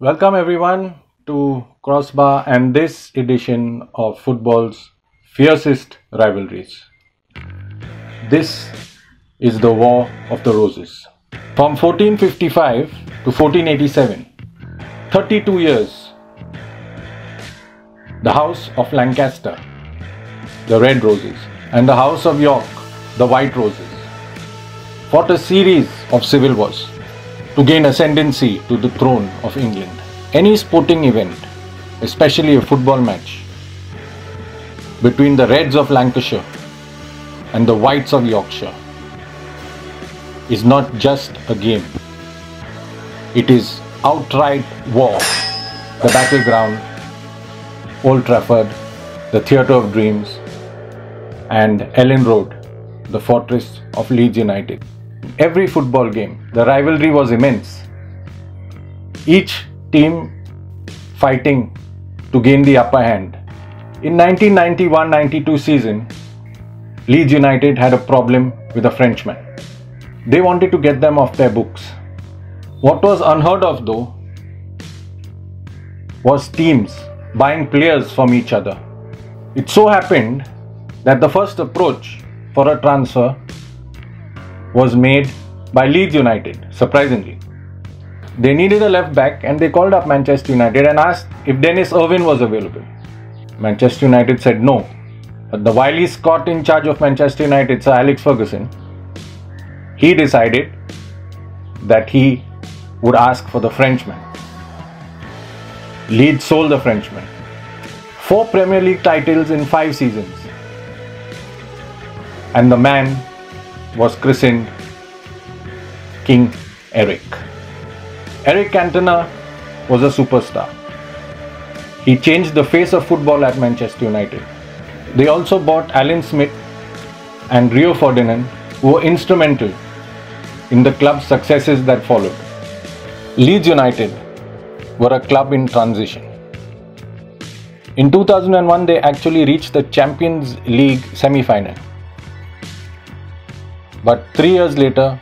Welcome everyone to Crossbar and this edition of football's fiercest rivalries. This is the War of the Roses. From 1455 to 1487, 32 years, the House of Lancaster, the Red Roses, and the House of York, the White Roses, fought a series of civil wars to gain ascendancy to the throne of England. Any sporting event, especially a football match, between the Reds of Lancashire and the Whites of Yorkshire is not just a game. It is outright war. The battleground, Old Trafford, the Theatre of Dreams, and Ellen Road, the fortress of Leeds United. Every football game, the rivalry was immense. Each team fighting to gain the upper hand. In 1991-92 season, Leeds United had a problem with a Frenchman. They wanted to get them off their books. What was unheard of though was teams buying players from each other. It so happened that the first approach for a transfer was made by Leeds United, surprisingly. They needed a left back and they called up Manchester United and asked if Dennis Irwin was available. Manchester United said no. But the wily Scot in charge of Manchester United, Sir Alex Ferguson, he decided that he would ask for the Frenchman. Leeds sold the Frenchman. 4 Premier League titles in 5 seasons. And the man was christened King Eric. Eric Cantona was a superstar. He changed the face of football at Manchester United. They also bought Alan Smith and Rio Ferdinand, who were instrumental in the club's successes that followed. Leeds United were a club in transition. In 2001, they actually reached the Champions League semi-final. But 3 years later,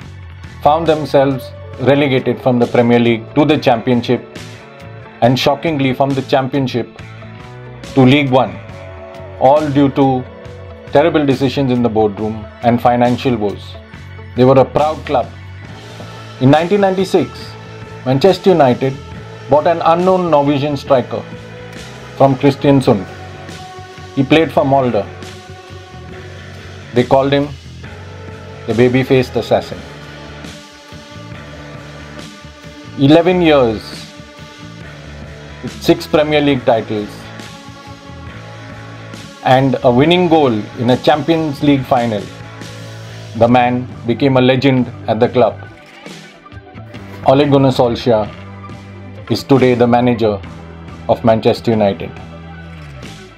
found themselves relegated from the Premier League to the Championship, and shockingly from the Championship to League One, all due to terrible decisions in the boardroom and financial woes. They were a proud club. In 1996, Manchester United bought an unknown Norwegian striker from Kristiansund. He played for Molde. They called him the baby-faced assassin. 11 years with 6 Premier League titles and a winning goal in a Champions League final, the man became a legend at the club. Ole Gunnar Solskjaer is today the manager of Manchester United,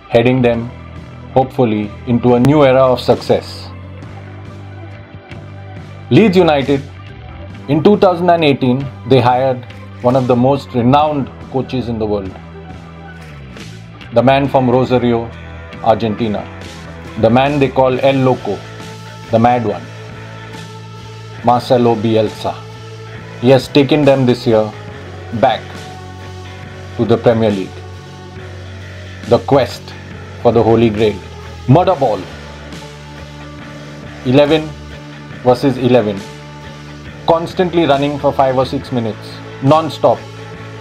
heading them hopefully into a new era of success. Leeds United, in 2018, they hired one of the most renowned coaches in the world. The man from Rosario, Argentina. The man they call El Loco, the mad one. Marcelo Bielsa. He has taken them this year back to the Premier League. The quest for the Holy Grail. Murder ball. 11 versus 11. Constantly running for 5 or 6 minutes, non-stop.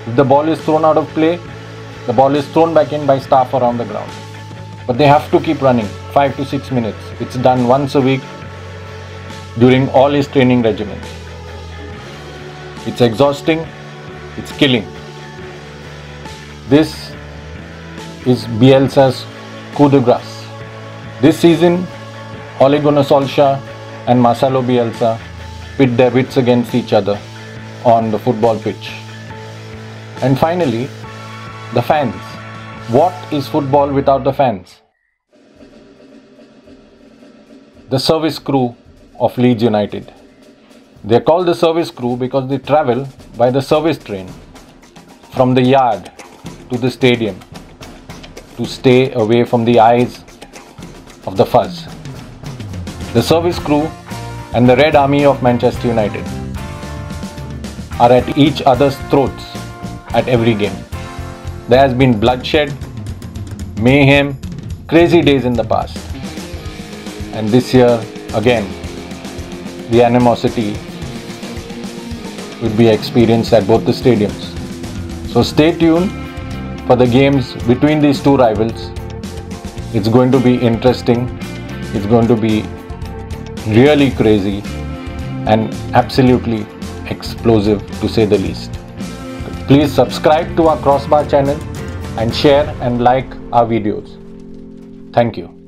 If the ball is thrown out of play, the ball is thrown back in by staff around the ground. But they have to keep running 5 to 6 minutes. It's done once a week during all his training regimens. It's exhausting, it's killing. This is Bielsa's coup de grace. This season, Ole Gunnar Solskjaer and Marcelo Bielsa pit their wits against each other on the football pitch. And finally, the fans. What is football without the fans? The service crew of Leeds United. They are called the service crew because they travel by the service train from the yard to the stadium to stay away from the eyes of the fuzz. The service crew and the Red Army of Manchester United are at each other's throats at every game. There has been bloodshed, mayhem, crazy days in the past. And this year, again, the animosity will be experienced at both the stadiums. So stay tuned for the games between these two rivals. It's going to be interesting. It's going to be really crazy and absolutely explosive, to say the least. Please subscribe to our Crossbar channel and share and like our videos. Thank you.